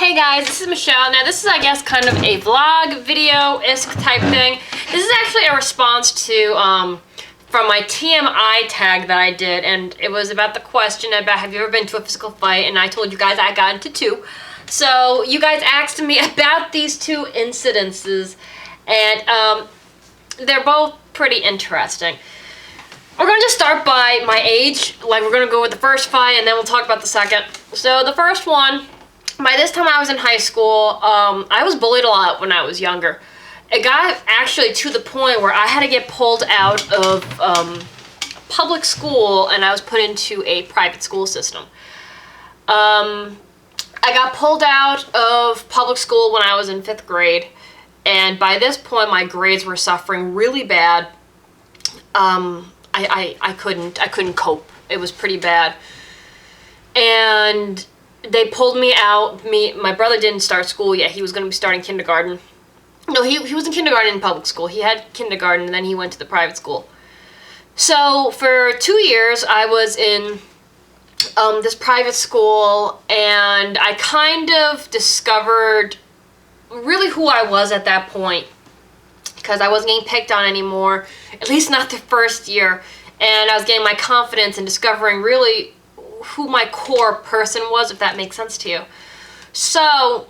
Hey guys, this is Michelle. Now this is, I guess, kind of a vlog video-esque type thing. This is actually a response to, from my TMI tag that I did, and it was about the question about have you ever been to a physical fight, and I told you guys I got into two. So you guys asked me about these two incidences, and they're both pretty interesting. We're going to just start by my age. Like, we're going to go with the first fight, and then we'll talk about the second. So the first one, by this time I was in high school, I was bullied a lot when I was younger. It got actually to the point where I had to get pulled out of public school, and I was put into a private school system. I got pulled out of public school when I was in 5th grade, and by this point my grades were suffering really bad. I couldn't cope. It was pretty bad. And they pulled me out. My brother didn't start school yet. He was going to be starting kindergarten. No, he was in kindergarten in public school. He had kindergarten, and then he went to the private school. So for 2 years, I was in this private school, and I kind of discovered really who I was at that point, because I wasn't getting picked on anymore, at least not the first year, and I was getting my confidence and discovering really who my core person was, if that makes sense to you. So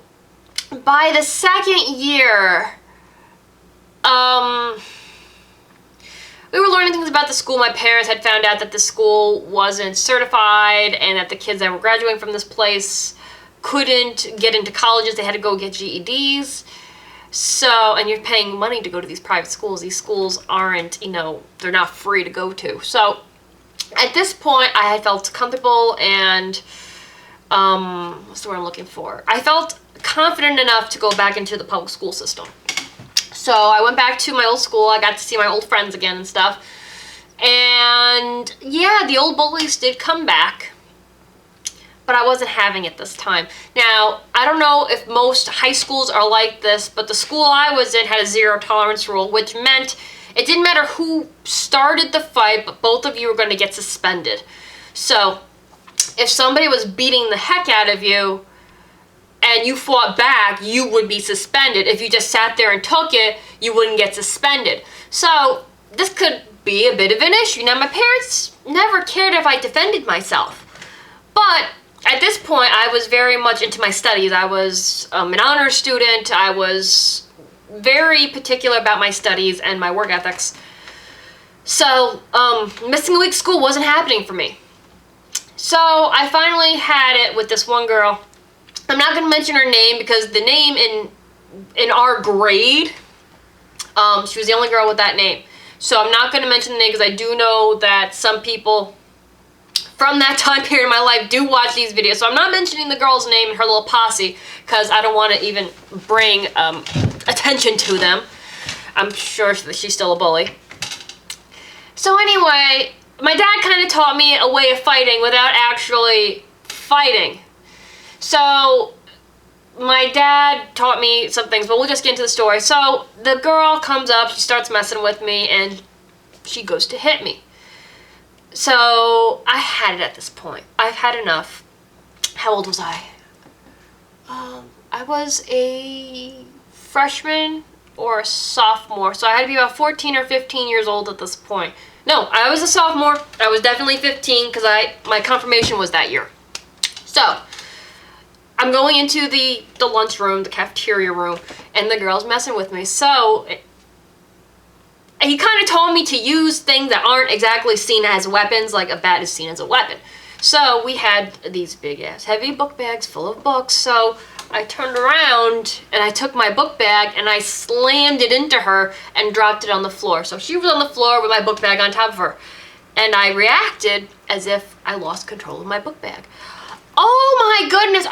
by the second year, we were learning things about the school. My parents had found out that the school wasn't certified and that the kids that were graduating from this place couldn't get into colleges. They had to go get GEDs. So, and you're paying money to go to these private schools. These schools aren't, they're not free to go to. So at this point, I had felt comfortable and, what's the word I'm looking for? I felt confident enough to go back into the public school system. So I went back to my old school. I got to see my old friends again and stuff. And yeah, the old bullies did come back, but I wasn't having it this time. Now, I don't know if most high schools are like this, but the school I was in had a zero tolerance rule, which meant it didn't matter who started the fight, but both of you were going to get suspended. So if somebody was beating the heck out of you and you fought back, you would be suspended. If you just sat there and took it, you wouldn't get suspended. So this could be a bit of an issue. Now, my parents never cared if I defended myself, but at this point, I was very much into my studies. I was an honors student. I was very particular about my studies and my work ethics. So, missing a week of school wasn't happening for me. So, I finally had it with this one girl. I'm not going to mention her name because the name in our grade, she was the only girl with that name. So, I'm not going to mention the name because I do know that some people from that time period in my life do watch these videos. So I'm not mentioning the girl's name and her little posse because I don't want to even bring attention to them. I'm sure that she's still a bully. So anyway, my dad kind of taught me a way of fighting without actually fighting. So my dad taught me some things, but we'll just get into the story. So the girl comes up, she starts messing with me, and she goes to hit me. So I had it at this point. I've had enough. How old was I? I was a freshman or a sophomore. So I had to be about 14 or 15 years old at this point. No, I was a sophomore. I was definitely 15 because my confirmation was that year. So I'm going into the lunchroom, the cafeteria room, and the girl's messing with me. So he kind of told me to use things that aren't exactly seen as weapons, like a bat is seen as a weapon. So we had these big ass heavy book bags full of books. So I turned around and I took my book bag and I slammed it into her and dropped it on the floor. So she was on the floor with my book bag on top of her. And I reacted as if I lost control of my book bag. Oh my goodness,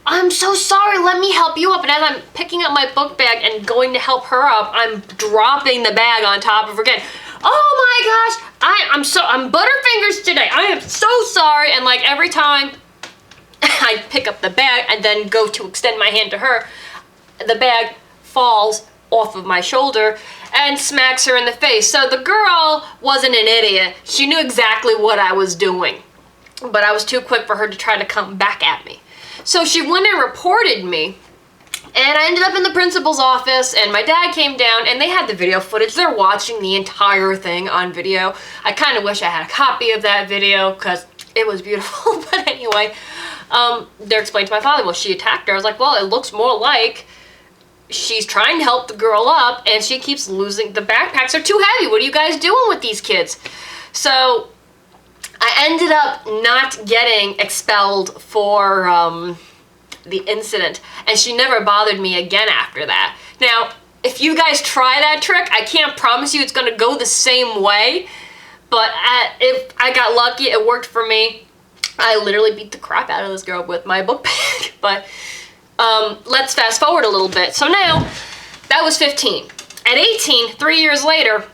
I'm so sorry, let me help you up. And as I'm picking up my book bag and going to help her up, I'm dropping the bag on top of her again. Oh my gosh, I'm butterfingers today. I am so sorry. And like every time I pick up the bag and then go to extend my hand to her, the bag falls off of my shoulder and smacks her in the face. So the girl wasn't an idiot. She knew exactly what I was doing, but I was too quick for her to try to come back at me. So she went and reported me. And I ended up in the principal's office, and my dad came down, and they had the video footage. They're watching the entire thing on video. I kind of wish I had a copy of that video, because it was beautiful. But anyway, they're explaining to my father, well, she attacked her. I was like, well, it looks more like she's trying to help the girl up, and she keeps losing. The backpacks are too heavy. What are you guys doing with these kids? So I ended up not getting expelled for the incident, and she never bothered me again after that. Now, if you guys try that trick, I can't promise you it's going to go the same way, but if I got lucky, it worked for me. I literally beat the crap out of this girl with my book bag. But let's fast forward a little bit. So now, that was 15. At 18, 3 years later,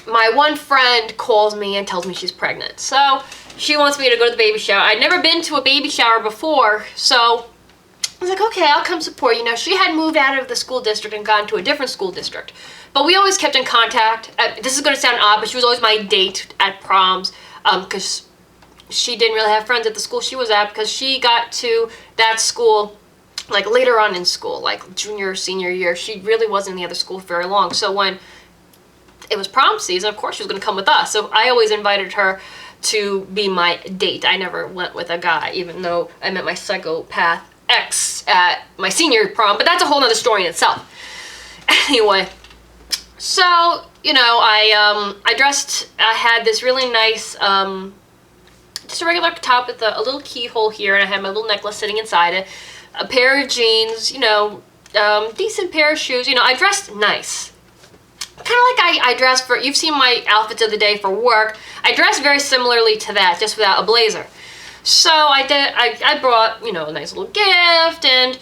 my one friend calls me and tells me she's pregnant. So she wants me to go to the baby shower. I'd never been to a baby shower before, so I was like, okay, I'll come support you. Now, she had moved out of the school district and gone to a different school district. But we always kept in contact. This is going to sound odd, but she was always my date at proms, because she didn't really have friends at the school she was at, because she got to that school like later on in school, like junior or senior year. She really wasn't in the other school for very long. So when it was prom season, of course she was going to come with us. So I always invited her to be my date. I never went with a guy, even though I met my psychopath ex at my senior prom, but that's a whole nother story in itself. Anyway, so, you know, I dressed, I had this really nice, just a regular top with a little keyhole here, and I had my little necklace sitting inside it, a pair of jeans, you know, decent pair of shoes. You know, I dressed nice. Kind of like I dress for, you've seen my outfits of the day for work. I dress very similarly to that, just without a blazer. So I brought, you know, a nice little gift, and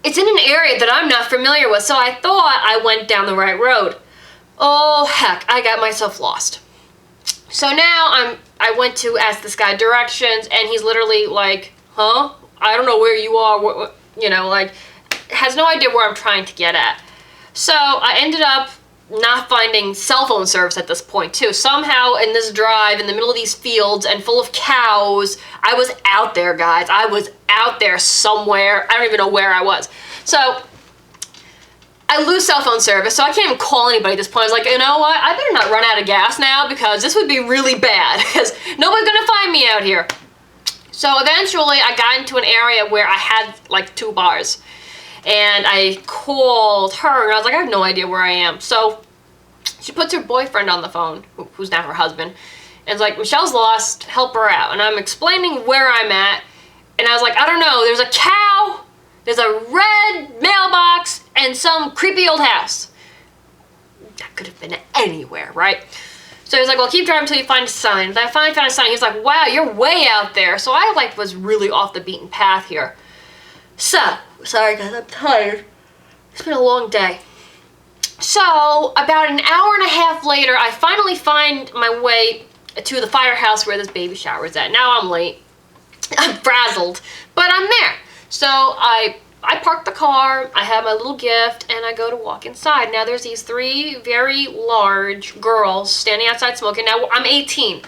it's in an area that I'm not familiar with, so I thought I went down the right road. Oh, heck, I got myself lost. So now I went to ask this guy directions, and he's literally like, huh? I don't know where you are, you know, like, has no idea where I'm trying to get at. So I ended up not finding cell phone service at this point too. Somehow in this drive in the middle of these fields and full of cows, I was out there, guys. I was out there somewhere. I don't even know where I was. So I lose cell phone service, so I can't even call anybody at this point. I was like, you know what? I better not run out of gas now, because this would be really bad, because nobody's gonna find me out here. So eventually I got into an area where I had like 2 bars. And I called her, and I was like, I have no idea where I am. So she puts her boyfriend on the phone, who's now her husband, and is like, Michelle's lost, help her out. And I'm explaining where I'm at, and I was like, I don't know, there's a cow, there's a red mailbox, and some creepy old house. That could have been anywhere, right? So he's like, well, keep driving until you find a sign. And I finally found a sign. He's like, wow, you're way out there. So I like was really off the beaten path here. So, sorry guys, I'm tired. It's been a long day. So, about an hour and a half later, I finally find my way to the firehouse where this baby shower is at. Now I'm late. I'm frazzled, but I'm there. So, I park the car, I have my little gift, and I go to walk inside. Now, there's these 3 very large girls standing outside smoking. Now, I'm 18.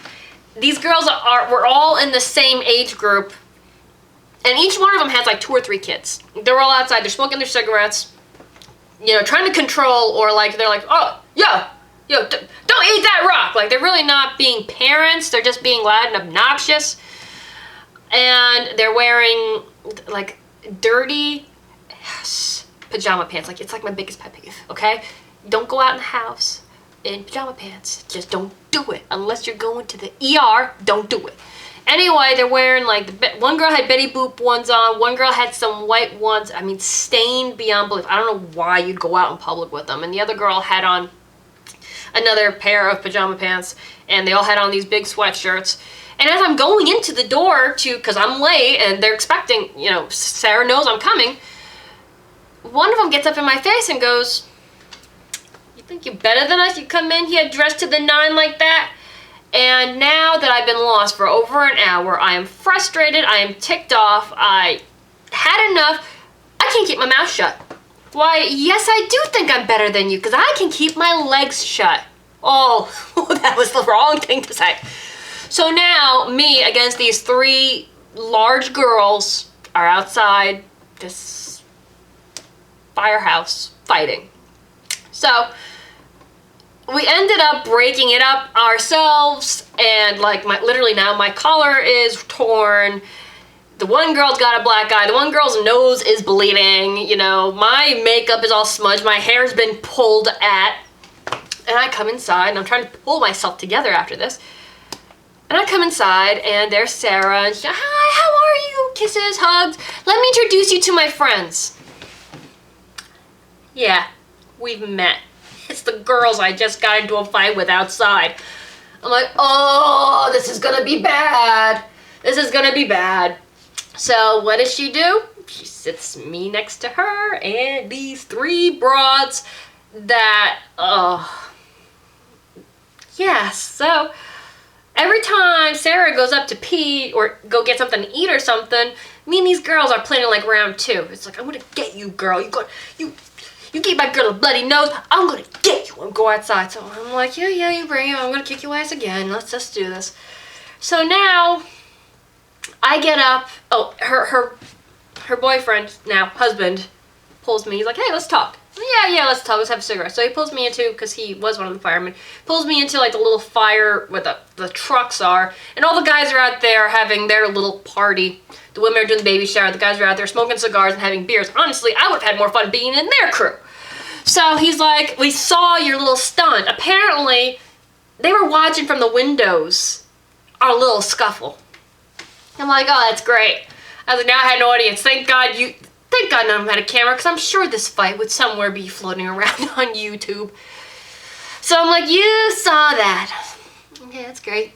These girls we're all in the same age group. And each one of them has like 2 or 3 kids. They're all outside, they're smoking their cigarettes, you know, trying to control, or like, they're like, oh, yo, don't eat that rock. Like, they're really not being parents, they're just being loud and obnoxious. And they're wearing like dirty pajama pants. Like, it's like my biggest pet peeve, okay? Don't go out in the house in pajama pants. Just don't do it. Unless you're going to the ER, don't do it. Anyway, they're wearing like, one girl had Betty Boop ones on, one girl had some white ones, I mean, stained beyond belief. I don't know why you'd go out in public with them. And the other girl had on another pair of pajama pants, and they all had on these big sweatshirts. And as I'm going into the door because I'm late, and they're expecting, you know, Sarah knows I'm coming, one of them gets up in my face and goes, you think you're better than us? You come in here dressed to the 9 like that? And now that I've been lost for over an hour, I am frustrated, I am ticked off, I had enough, I can't keep my mouth shut. Why, yes, I do think I'm better than you, because I can keep my legs shut. Oh, that was the wrong thing to say. So now, me against these 3 large girls, are outside this firehouse fighting. So we ended up breaking it up ourselves, and like literally now my collar is torn. The one girl's got a black eye. The one girl's nose is bleeding. You know, my makeup is all smudged. My hair's been pulled at. And I come inside, and I'm trying to pull myself together after this. And I come inside, and there's Sarah, and she's like, hi, how are you? Kisses, hugs. Let me introduce you to my friends. Yeah, we've met. It's the girls I just got into a fight with outside. I'm like, oh, this is gonna be bad. This is gonna be bad. So what does she do? She sits me next to her and these three broads that, yes. So every time Sarah goes up to pee or go get something to eat or something, me and these girls are planning like round two. It's like, I'm gonna get you, girl. You gave my girl a bloody nose. I'm gonna get you and go outside. So I'm like, yeah, you bring it. I'm gonna kick your ass again. Let's just do this. So now I get up. Oh, her boyfriend, now husband, pulls me. He's like, hey, let's talk. Yeah, let's talk. Let's have a cigarette. So he pulls me into, because he was one of the firemen, pulls me into like the little fire where the trucks are, and all the guys are out there having their little party. The women are doing the baby shower. The guys are out there smoking cigars and having beers. Honestly, I would have had more fun being in their crew. So he's like, we saw your little stunt. Apparently, they were watching from the windows our little scuffle. I'm like, oh, that's great. I was like, now I had no audience. Thank God none of them had a camera, because I'm sure this fight would somewhere be floating around on YouTube. So I'm like, you saw that. Okay, that's great.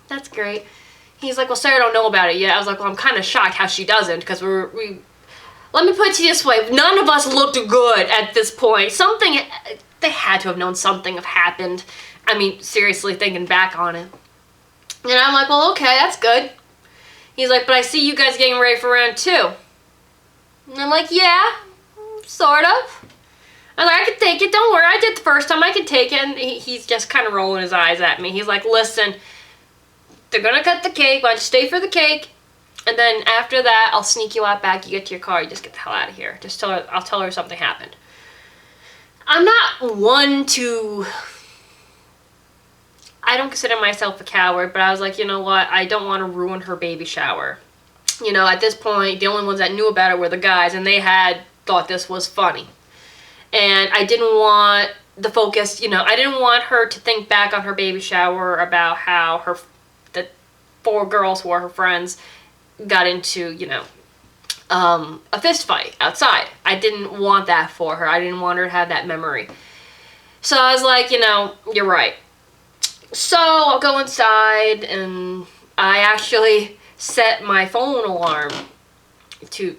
That's great. He's like, well, Sarah don't know about it yet. I was like, well, I'm kind of shocked how she doesn't, because let me put it to you this way. None of us looked good at this point. They had to have known something have happened. I mean, seriously, thinking back on it. And I'm like, well, okay, that's good. He's like, but I see you guys getting ready for round two. And I'm like, yeah, sort of. I was like, I can take it. Don't worry. I did the first time. I can take it. And he's just kind of rolling his eyes at me. He's like, listen, they're going to cut the cake. Why don't you stay for the cake? And then after that, I'll sneak you out back. You get to your car. You just get the hell out of here. I'll tell her something happened. I'm not one to... I don't consider myself a coward, but I was like, you know what? I don't want to ruin her baby shower. You know, at this point, the only ones that knew about it were the guys, and they had thought this was funny. And I didn't want the focus, you know, I didn't want her to think back on her baby shower about how the 4 girls who were her friends got into, you know, a fist fight outside. I didn't want that for her. I didn't want her to have that memory. So I was like, you know, you're right. So I'll go inside, and I actually set my phone alarm to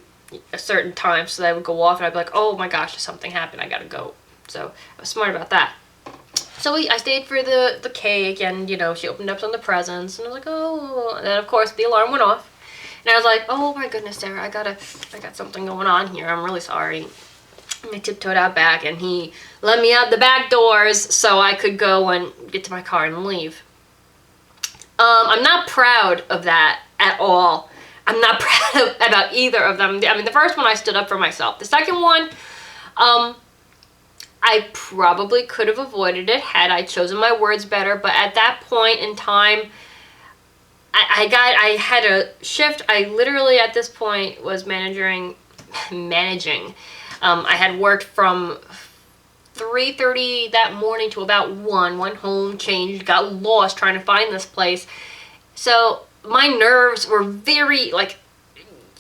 a certain time so that I would go off and I'd be like, oh my gosh, something happened, I gotta go. So I was smart about that. So I stayed for the cake, and you know, she opened up some of the presents, and I was like, oh, and then of course the alarm went off, and I was like, oh my goodness, Sarah, I got something going on here, I'm really sorry. And I tiptoed out back, and he let me out the back doors so I could go and get to my car and leave. I'm not proud of that at all. I'm not proud about either of them. I mean, the first one I stood up for myself. The second one, I probably could have avoided it had I chosen my words better, but at that point in time, I had a shift. I literally at this point was managing. I had worked from 3:30 that morning to about 1. Went home, changed, got lost trying to find this place. So my nerves were very, like,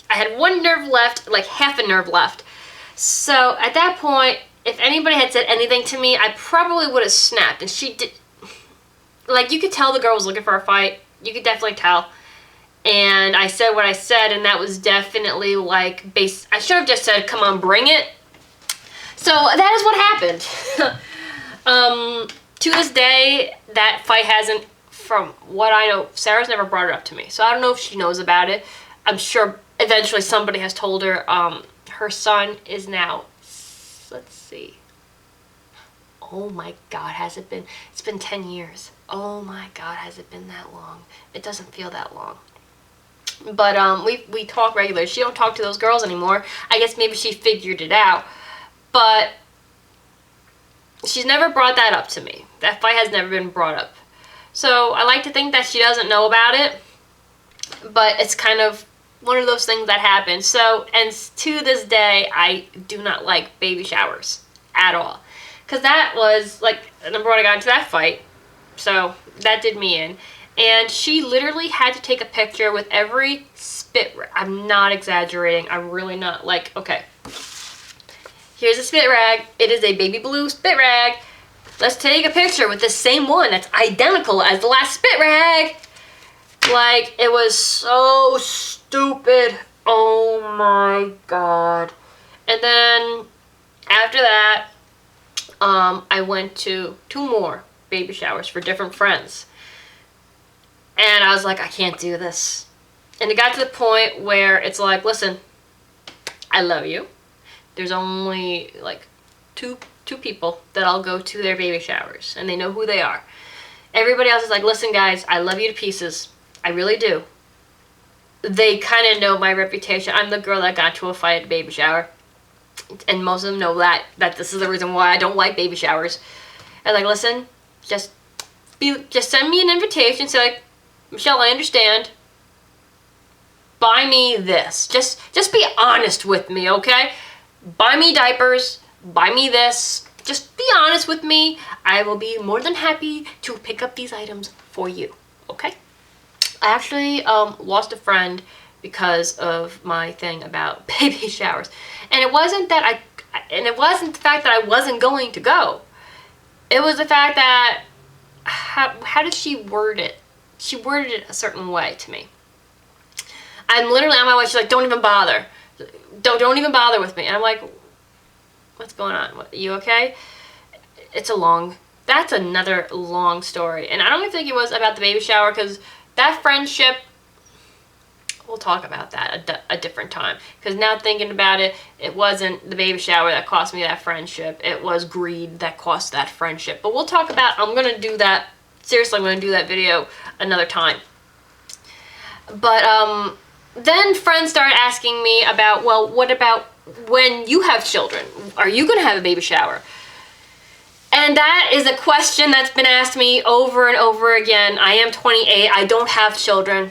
I had one nerve left, like half a nerve left. So at that point, if anybody had said anything to me, I probably would have snapped. And she did, like, you could tell the girl was looking for a fight. You could definitely tell. And I said what I said, and that was definitely like I should have just said, come on, bring it. So that is what happened. To this day, that fight hasn't, from what I know, Sarah's never brought it up to me. So I don't know if she knows about it. I'm sure eventually somebody has told her. Her son is now, let's see. Oh my God, has it been? It's been 10 years. Oh my God, has it been that long? It doesn't feel that long. But we talk regularly. She don't talk to those girls anymore. I guess maybe she figured it out. But she's never brought that up to me. That fight has never been brought up. So I like to think that she doesn't know about it. But it's kind of one of those things that happen. So, and to this day, I do not like baby showers at all. Because that was, like, number one, I got into that fight. So that did me in. And she literally had to take a picture with every spit rag. I'm not exaggerating. I'm really not. Like, okay, here's a spit rag. It is a baby blue spit rag. Let's take a picture with the same one that's identical as the last spit rag. Like, it was so stupid. Oh my God. And then after that, I went to 2 more baby showers for different friends. And I was like, I can't do this. And it got to the point where it's like, listen, I love you. There's only like two people that I'll go to their baby showers, and they know who they are. Everybody else is like, listen guys, I love you to pieces. I really do. They kind of know my reputation. I'm the girl that got to a fight at a baby shower. And most of them know that this is the reason why I don't like baby showers. I'm like, listen, just send me an invitation. Say like, Michelle, I understand. Buy me this. Just be honest with me, okay? Buy me diapers. Buy me this. Just be honest with me. I will be more than happy to pick up these items for you, okay? I actually lost a friend because of my thing about baby showers. And it wasn't it wasn't the fact that I wasn't going to go. It was the fact that, how did she word it? She worded it a certain way to me. I'm literally on my way. She's like, don't even bother. Don't even bother with me. And I'm like, what's going on? What, you okay? That's another long story. And I don't even think it was about the baby shower, because that friendship, we'll talk about that a different time. Because now thinking about it, it wasn't the baby shower that cost me that friendship. It was greed that cost that friendship. But we'll talk about, I'm going to do that. Seriously, I'm going to do that video another time. But then friends started asking me about, well, what about when you have children? Are you going to have a baby shower? And that is a question that's been asked me over and over again. I am 28. I don't have children.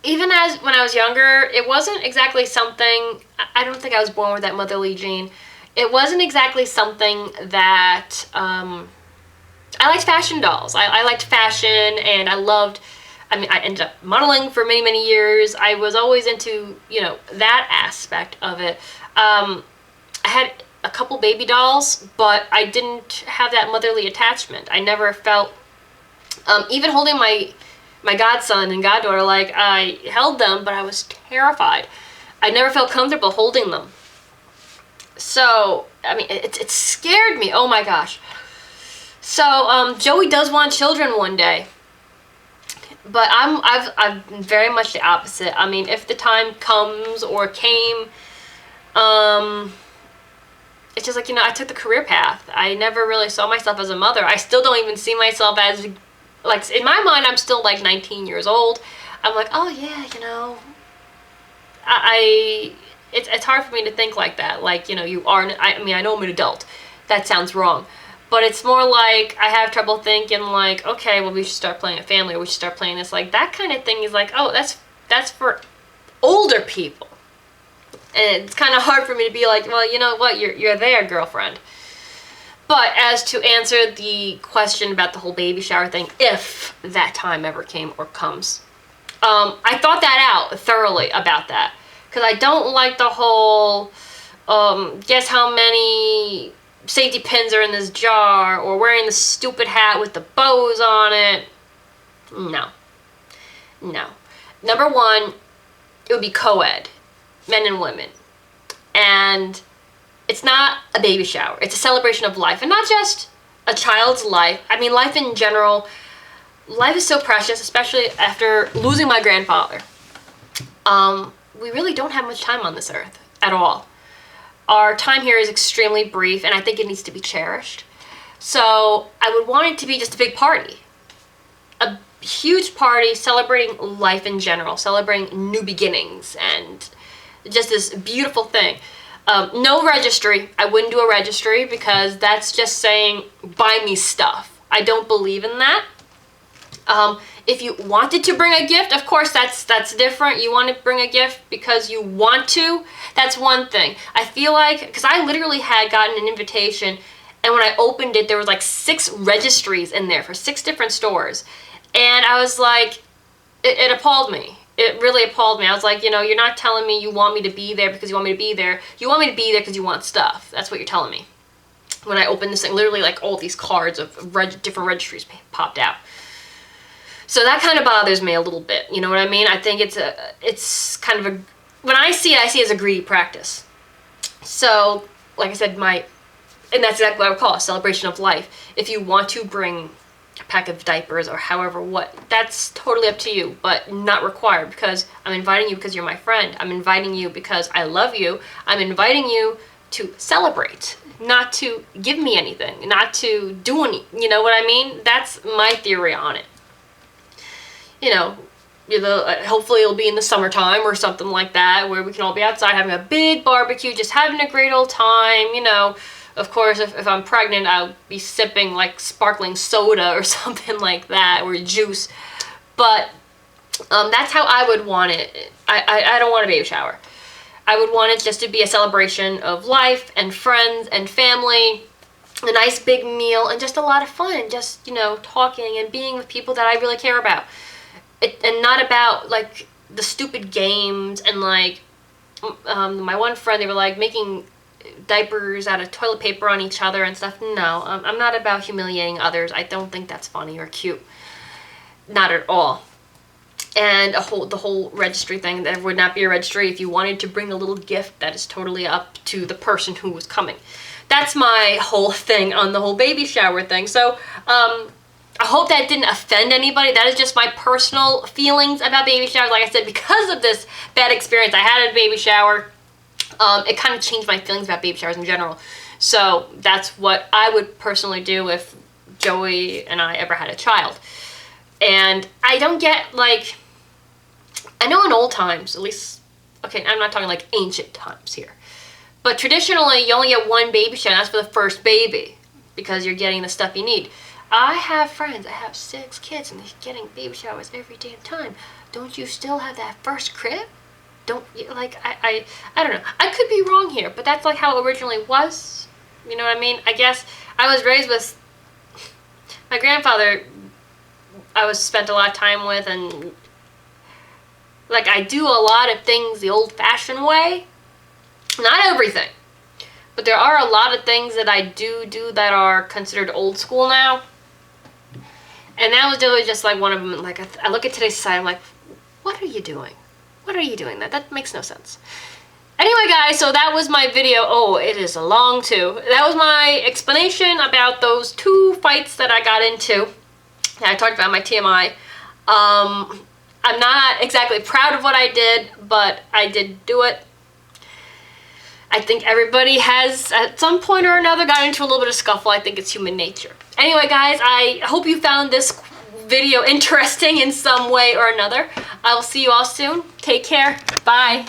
Even when I was younger, it wasn't exactly something, I don't think I was born with that motherly gene. It wasn't exactly something that, I liked fashion dolls. I liked fashion, and I ended up modeling for many, many years. I was always into, that aspect of it. I had a couple baby dolls, but I didn't have that motherly attachment. I never felt, even holding my godson and goddaughter, like, I held them, but I was terrified. I never felt comfortable holding them. So, it scared me. Oh my gosh. So, Joey does want children one day. But I'm very much the opposite. If the time comes or came, it's just like, I took the career path. I never really saw myself as a mother. I still don't even see myself as, like, in my mind, I'm still like 19 years old. I'm like, oh yeah, it's hard for me to think like that. Like, you are, I know I'm an adult. That sounds wrong. But it's more like, I have trouble thinking like, okay, well, we should start playing a family, or we should start playing this. Like, that kind of thing is like, oh, that's for older people. And it's kind of hard for me to be like, well, you know what, you're there, girlfriend. But as to answer the question about the whole baby shower thing, if that time ever came or comes, I thought that out thoroughly about that. Because I don't like the whole, guess how many safety pins are in this jar, or wearing the stupid hat with the bows on it. No. Number one, it would be co-ed, men and women. And it's not a baby shower. It's a celebration of life. And not just a child's life. Life in general. Life is so precious, especially after losing my grandfather. We really don't have much time on this earth at all. Our time here is extremely brief, and I think it needs to be cherished. So I would want it to be just a big party. A huge party celebrating life in general, celebrating new beginnings, and just this beautiful thing. No registry. I wouldn't do a registry because that's just saying, buy me stuff. I don't believe in that. If you wanted to bring a gift, of course, that's different. You want to bring a gift because you want to, that's one thing. I feel like, because I literally had gotten an invitation, and when I opened it, there was like 6 registries in there for 6 different stores. And I was like, it appalled me. It really appalled me. I was like, you know, you're not telling me you want me to be there because you want me to be there. You want me to be there because you want stuff. That's what you're telling me. When I opened this thing, literally like all these cards of different registries popped out. So that kind of bothers me a little bit. You know what I mean? I think it's kind of a, when I see it as a greedy practice. So, like I said, and that's exactly what I would call a celebration of life. If you want to bring a pack of diapers or however that's totally up to you, but not required, because I'm inviting you because you're my friend. I'm inviting you because I love you. I'm inviting you to celebrate, not to give me anything, not to do any, you know what I mean? That's my theory on it. You know, hopefully it'll be in the summertime or something like that, where we can all be outside having a big barbecue, just having a great old time, you know. Of course, if I'm pregnant, I'll be sipping like sparkling soda or something like that, or juice. But that's how I would want it. I don't want a baby shower. I would want it just to be a celebration of life and friends and family, a nice big meal, and just a lot of fun. Just, you know, talking and being with people that I really care about. And not about like the stupid games and like my one friend, they were like making diapers out of toilet paper on each other and stuff. No, I'm not about humiliating others. I don't think that's funny or cute. Not at all. And the whole registry thing, there would not be a registry. If you wanted to bring a little gift, that is totally up to the person who was coming. That's my whole thing on the whole baby shower thing. So, I hope that didn't offend anybody. That is just my personal feelings about baby showers. Like I said, because of this bad experience I had at a baby shower, it kind of changed my feelings about baby showers in general. So that's what I would personally do if Joey and I ever had a child. And I don't get, like, I know in old times, at least, okay, I'm not talking like ancient times here, but traditionally you only get one baby shower, and that's for the first baby, because you're getting the stuff you need. I have friends, I have 6 kids, and they're getting baby showers every damn time. Don't you still have that first crib? Don't, like, I don't know. I could be wrong here, but that's like how it originally was. You know what I mean? I guess I was raised with, my grandfather, I spent a lot of time with, and like I do a lot of things the old-fashioned way. Not everything, but there are a lot of things that I do that are considered old school now. And that was really just like one of them. Like I look at today's society, I'm like, what are you doing? What are you doing? That makes no sense. Anyway, guys, so that was my video. Oh, it is long too. That was my explanation about those 2 fights that I got into. I talked about my TMI. I'm not exactly proud of what I did, but I did do it. I think everybody has, at some point or another, got into a little bit of scuffle. I think it's human nature. Anyway, guys, I hope you found this video interesting in some way or another. I will see you all soon. Take care. Bye.